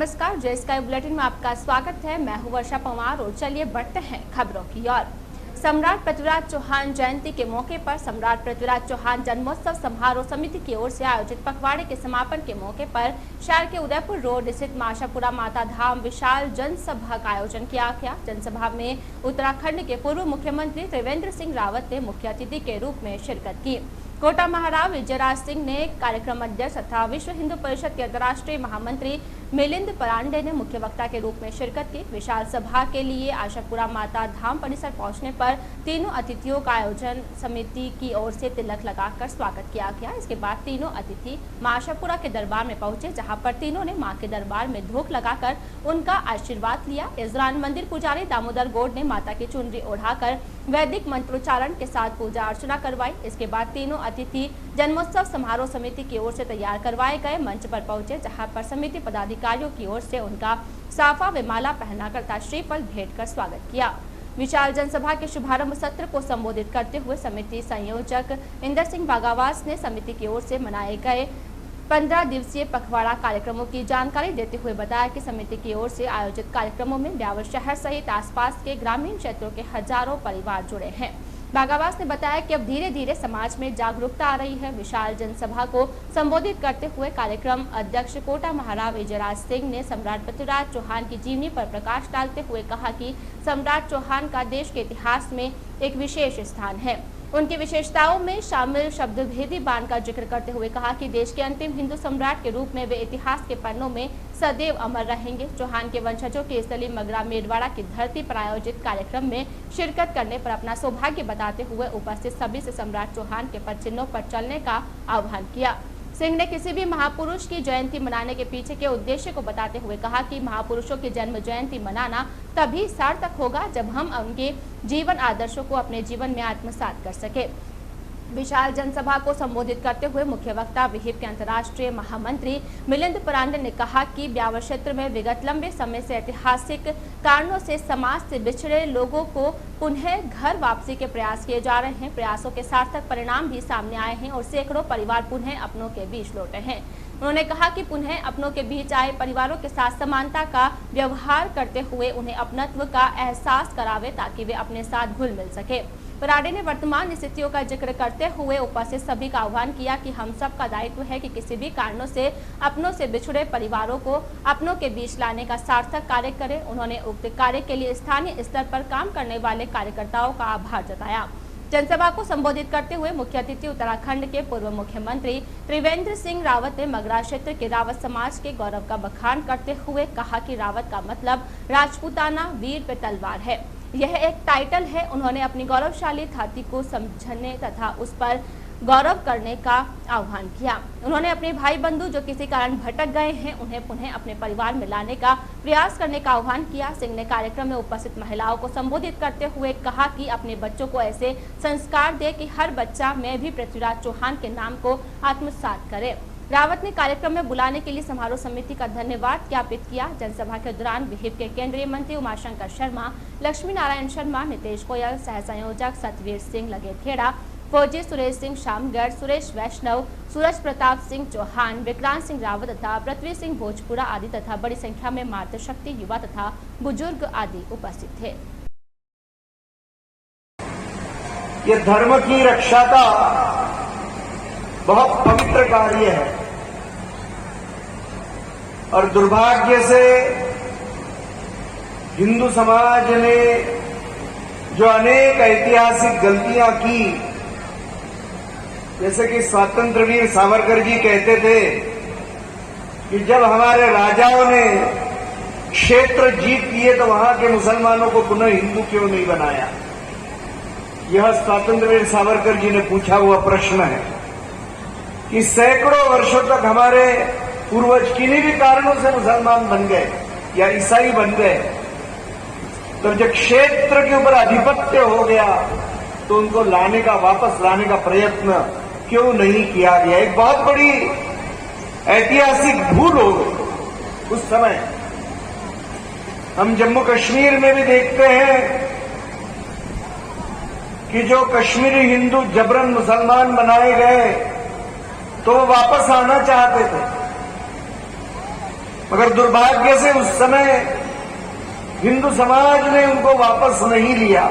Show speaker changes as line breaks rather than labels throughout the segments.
नमस्कार, जय sky bulletin में आपका स्वागत है। मैं हूं वर्षा पंवार और चलिए बढ़ते हैं खबरों की ओर। सम्राट पृथ्वीराज चौहान जयंती के मौके पर सम्राट पृथ्वीराज चौहान जन्मोत्सव समारोह समिति की ओर से आयोजित पखवाड़े के समापन के मौके पर शहर के उदयपुर रोड स्थित माशापुरा माता धाम विशाल जनसभा का आयोजन किया गया। जनसभा में उत्तराखंड के पूर्व मुख्यमंत्री त्रिवेंद्र सिंह रावत ने मुख्य अतिथि के रूप में शिरकत की। कोटा महाराव विजयराज सिंह ने कार्यक्रम अध्यक्ष तथा विश्व हिंदू परिषद के अंतर्राष्ट्रीय महामंत्री मिलिंद परांडे ने मुख्य वक्ता के रूप में शिरकत की। विशाल सभा के लिए आशापुरा माता धाम परिसर पहुंचने पर तीनों अतिथियों का आयोजन समिति की ओर से तिलक लगाकर स्वागत किया गया। इसके बाद तीनों अतिथि मां आशापुरा के दरबार में पहुंचे, जहां पर तीनों ने मां के दरबार में धूप लगाकर उनका आशीर्वाद लिया। इस दौरान मंदिर पुजारी दामोदर गौड़ ने माता की चुनरी ओढ़ाकर वैदिक मंत्रोच्चारण के साथ पूजा अर्चना करवाई। इसके बाद तीनों अतिथि जन्मोत्सव समारोह समिति की ओर से तैयार करवाए गए मंच पर पहुंचे, जहां पर समिति पदाधिकारियों की ओर से उनका साफा व माला पहनाकर तथा श्रीफल भेंट कर स्वागत किया। विशाल जनसभा के शुभारंभ सत्र को संबोधित करते हुए समिति संयोजक इंदर सिंह बागावास ने समिति की ओर से मनाए गए 15 दिवसीय पखवाड़ा कार्यक्रमों की जानकारी देते हुए बताया कि समिति की ओर से आयोजित कार्यक्रमों में ब्यावर शहर सहित आसपास के ग्रामीण क्षेत्रों के हजारों परिवार जुड़े हैं। बागावास ने बताया कि अब धीरे धीरे समाज में जागरूकता आ रही है। विशाल जनसभा को संबोधित करते हुए कार्यक्रम अध्यक्ष कोटा महाराव विजयराज सिंह ने सम्राट पृथ्वीराज चौहान की जीवनी पर प्रकाश डालते हुए कहा कि सम्राट चौहान का देश के इतिहास में एक विशेष स्थान है। उनकी विशेषताओं में शामिल शब्द भेदी बाण का जिक्र करते हुए कहा कि देश के अंतिम हिंदू सम्राट के रूप में वे इतिहास के पन्नों में सदैव अमर रहेंगे। चौहान के वंशजों की स्थली मगरा मेड़वाड़ा की धरती पर आयोजित कार्यक्रम में शिरकत करने पर अपना सौभाग्य बताते हुए उपस्थित सभी से सम्राट चौहान के पद चिन्हों पर चलने का आह्वान किया। सिंह ने किसी भी महापुरुष की जयंती मनाने के पीछे के उद्देश्य को बताते हुए कहा कि महापुरुषों की जन्म जयंती मनाना तभी सार्थक होगा जब हम उनके जीवन आदर्शों को अपने जीवन में आत्मसात कर सके। विशाल जनसभा को संबोधित करते हुए मुख्य वक्ता विहिप के अंतर्राष्ट्रीय महामंत्री मिलिंद परांडे ने कहा कि ब्यावर क्षेत्र में विगत लंबे समय से ऐतिहासिक कारणों से समाज से बिछड़े लोगों को पुनः घर वापसी के प्रयास किए जा रहे हैं। प्रयासों के सार्थक परिणाम भी सामने आए हैं और सैकड़ों परिवार पुनः अपनों के बीच लौटे हैं। उन्होंने कहा कि पुनः अपनों के बीच आए परिवारों के साथ समानता का व्यवहार करते हुए उन्हें अपनत्व का एहसास करावे ताकि वे अपने साथ घुल मिल सके। परांडे ने वर्तमान स्थितियों का जिक्र करते हुए उपस्थित सभी का आह्वान किया कि हम सब का दायित्व है कि किसी भी कारणों से अपनों से बिछड़े परिवारों को अपनों के बीच लाने का सार्थक कार्य करें। उन्होंने उक्त कार्य के लिए स्थानीय स्तर पर काम करने वाले कार्यकर्ताओं का आभार जताया। जनसभा को संबोधित करते हुए मुख्य अतिथि उत्तराखंड के पूर्व मुख्यमंत्री त्रिवेंद्र सिंह रावत ने मगरा क्षेत्र के रावत समाज के गौरव का बखान करते हुए कहा कि रावत का मतलब राजपूताना वीर पे तलवार है। यह एक टाइटल है। उन्होंने अपनी गौरवशाली थाती को समझने तथा उस पर गौरव करने का आह्वान किया। उन्होंने अपने भाई बंधु जो किसी कारण भटक गए हैं उन्हें पुनः अपने परिवार में लाने का प्रयास करने का आह्वान किया। सिंह ने कार्यक्रम में उपस्थित महिलाओं को संबोधित करते हुए कहा कि अपने बच्चों को ऐसे संस्कार दे कि हर बच्चा मैं भी पृथ्वीराज चौहान के नाम को आत्मसात करे। रावत ने कार्यक्रम में बुलाने के लिए समारोह समिति का धन्यवाद ज्ञापित किया। जनसभा के दौरान विहिप के केंद्रीय मंत्री उमाशंकर शर्मा, लक्ष्मी नारायण शर्मा, नितेश गोयल, सह संयोजक सतवीर सिंह लगेखेड़ा, फौजी सुरेश सिंह शामगढ़, सुरेश वैष्णव, सूरज प्रताप सिंह चौहान, विक्रांत सिंह रावत तथा पृथ्वी सिंह भोजपुरा आदि तथा बड़ी संख्या में मातृशक्ति युवा तथा बुजुर्ग आदि उपस्थित थे।
ये धर्म की रक्षा का बहुत पवित्र कार्य है और दुर्भाग्य से हिंदू समाज ने जो अनेक ऐतिहासिक गलतियां की, जैसे कि स्वातंत्रवीर सावरकर जी कहते थे कि जब हमारे राजाओं ने क्षेत्र जीत किए तो वहां के मुसलमानों को पुनः हिंदू क्यों नहीं बनाया। यह स्वातंत्रवीर सावरकर जी ने पूछा हुआ प्रश्न है कि सैकड़ों वर्षों तक हमारे पूर्वज किन्हीं भी कारणों से मुसलमान बन गए या ईसाई बन गए, तो जब क्षेत्र के ऊपर आधिपत्य हो गया तो उनको लाने का, वापस लाने का प्रयत्न क्यों नहीं किया गया। एक बहुत बड़ी ऐतिहासिक भूल हो गई उस समय। हम जम्मू कश्मीर में भी देखते हैं कि जो कश्मीरी हिंदू जबरन मुसलमान बनाए गए तो वो वापस आना चाहते थे, मगर दुर्भाग्य से उस समय हिंदू समाज ने उनको वापस नहीं लिया।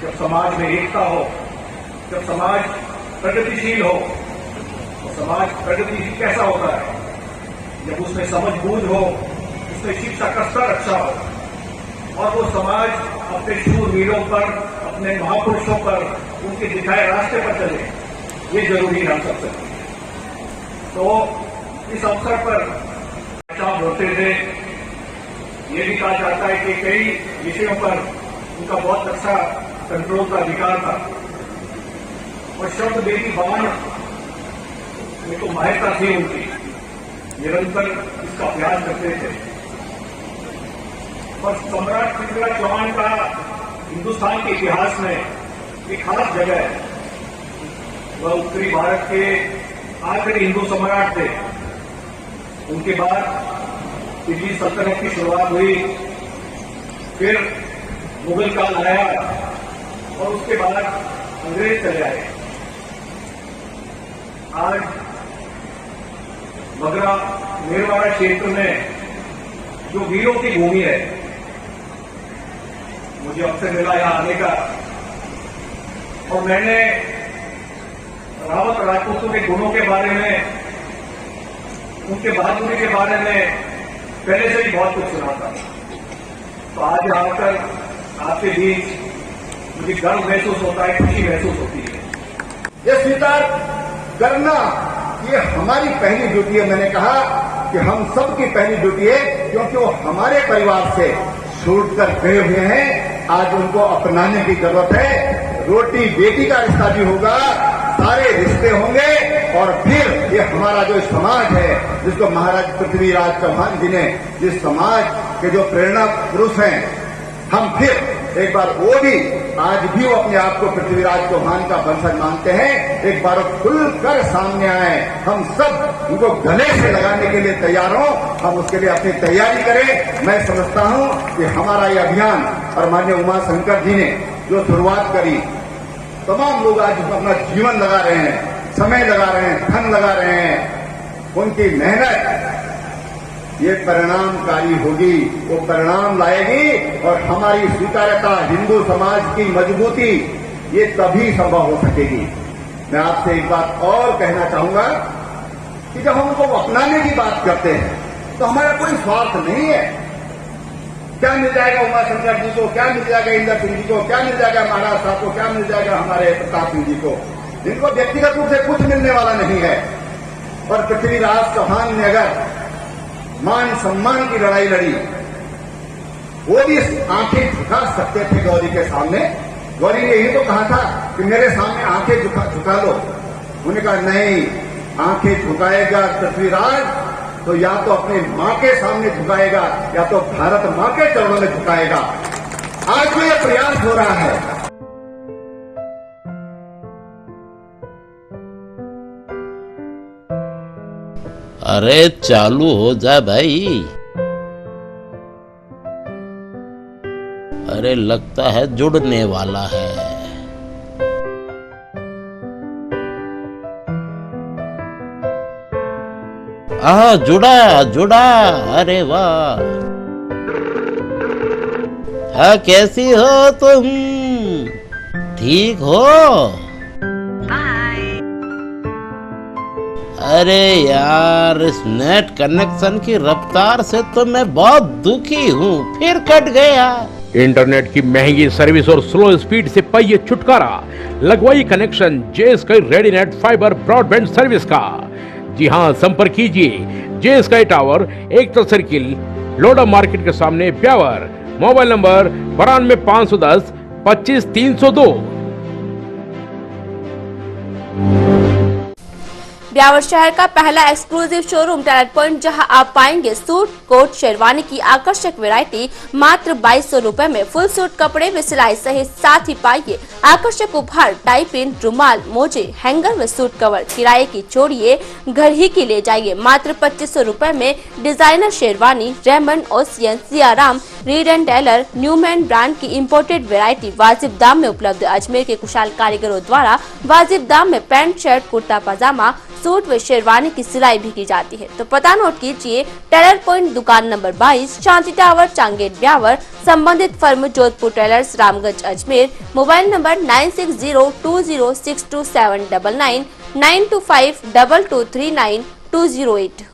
जब समाज में एकता हो, जब समाज प्रगतिशील हो, तो समाज प्रगतिशील कैसा होता है? जब उसमें समझ बूझ हो, उसमें शिक्षा का स्तर अच्छा हो और वो समाज अपने शूरवीरों पर, अपने महापुरुषों पर, उनके दिखाए रास्ते पर चले, ये जरूरी है हम सबसे। तो इस अवसर पर साहब होते थे, ये भी कहा जाता है कि कई विषयों पर उनका बहुत अच्छा कंट्रोल का अधिकार था और शब्द बेटी बाण में तो माहिरता थी उनकी, निरंतर इसका अभ्यास करते थे। और सम्राट पृथ्वीराज चौहान का हिंदुस्तान के इतिहास में एक खास जगह है। वह उत्तरी भारत के आखिरी हिंदू सम्राट थे। उनके बाद दिल्ली सल्तनत की शुरुआत हुई, फिर मुगल काल आया और उसके बाद अंग्रेज चले आए। आज मगरा मेरवाड़ा क्षेत्र में जो वीरों की भूमि है, मुझे अवसर मिला यहां आने का और मैंने रावत राजपूतों के गुणों के बारे में, उनके बहादुरी के बारे में पहले से ही बहुत कुछ सुना था। तो आज यहां आकर आपके बीच मुझे गर्व महसूस होता है, खुशी महसूस होती है।
ये स्वीकार करना ये हमारी पहली ड्यूटी है। मैंने कहा कि हम सबकी पहली ड्यूटी है, क्योंकि वो हमारे परिवार से छूट कर गए हुए हैं। आज उनको अपनाने की जरूरत है। रोटी बेटी का रिश्ता भी होगा, सारे रिश्ते होंगे और फिर ये हमारा जो समाज है, जिसको महाराज पृथ्वीराज चौहान जी ने, जिस समाज के जो प्रेरणा पुरुष हैं, हम फिर एक बार वो भी, आज भी वो अपने आप को पृथ्वीराज चौहान का वंशज मानते हैं, एक बार खुलकर सामने आए। हम सब उनको गले से लगाने के लिए तैयार हों, हम उसके लिए अपनी तैयारी करें। मैं समझता हूं कि हमारा ये अभियान और माननीय उमा शंकर जी ने जो शुरुआत करी, तमाम लोग आज उसमें अपना जीवन लगा रहे हैं, समय लगा रहे हैं, धन लगा रहे हैं। उनकी मेहनत ये परिणामकारी होगी, वो परिणाम लाएगी और हमारी स्वीकार्यता, हिंदू समाज की मजबूती, ये तभी संभव हो सकेगी। मैं आपसे एक बात और कहना चाहूंगा कि जब हम उनको अपनाने की बात करते हैं तो हमारा कोई स्वार्थ नहीं है। क्या मिल जाएगा उमा शंकर जी को, क्या मिल जाएगा इंदर सिंह जी को, क्या मिल जाएगा महाराज साहब को, क्या मिल जाएगा हमारे प्रताप सिंह जी को, जिनको व्यक्तिगत रूप से कुछ मिलने वाला नहीं है। और पृथ्वीराज चौहान ने अगर मान सम्मान की लड़ाई लड़ी, वो भी आंखें झुका सकते थे गौरी के सामने। गौरी ने यही तो कहा था कि मेरे सामने आंखें झुका लो। उन्होंने कहा नहीं, आंखें झुकाएगा पृथ्वीराज तो या तो अपनी मां के सामने झुकाएगा या तो भारत मां के चरणों में झुकाएगा। आज भी यह प्रयास हो रहा है।
अरे चालू हो जा भाई। अरे लगता है जुड़ने वाला है। जुड़ा। अरे वाह। हाँ, कैसी हो तुम? ठीक हो? अरे यार, इस नेट कनेक्शन की रफ्तार से तो मैं बहुत दुखी हूँ, फिर कट गया।
इंटरनेट की महंगी सर्विस और स्लो स्पीड से पाइए छुटकारा। लगवाइए कनेक्शन जेएसकाई रेडीनेट फाइबर ब्रॉडबैंड सर्विस का। जी हाँ, संपर्क कीजिए जेएसकाई टावर, एकता सर्किल, लोडा मार्केट के सामने, ब्यावर। Mobile number 92 510 25 302।
ब्यावर शहर का पहला एक्सक्लूसिव शोरूम टैलेंट पॉइंट, जहां आप पाएंगे सूट, कोट, शेरवानी की आकर्षक वैरायटी मात्र 2200 रुपए में। फुल सूट कपड़े में सिलाई सहित साथ ही पाइए आकर्षक उपहार, टाई पिन, रुमाल, मोजे, हैंगर व सूट कवर। किराए की छोड़िए, घर ही की ले जाइए मात्र 2500 रुपए में। डिजाइनर शेरवानी, रेमंड, ओसियन, Siyaram, Reid and Taylor, Newman brand की इंपोर्टेड वैरायटी वाजिब दाम में उपलब्ध। अजमेर के कुशल कारीगरों द्वारा वाजिब दाम में पैंट, शर्ट, कुर्ता, पजामा, सूट व शेरवानी की सिलाई भी की जाती है। तो पता नोट कीजिए, टेलर पॉइंट, दुकान नंबर 22, शांति टावर, चांगेट ब्यावर, संबंधित firm Jodhpur tailors, Ramganj, Ajmer. Mobile number 9602062799, 9252239 208।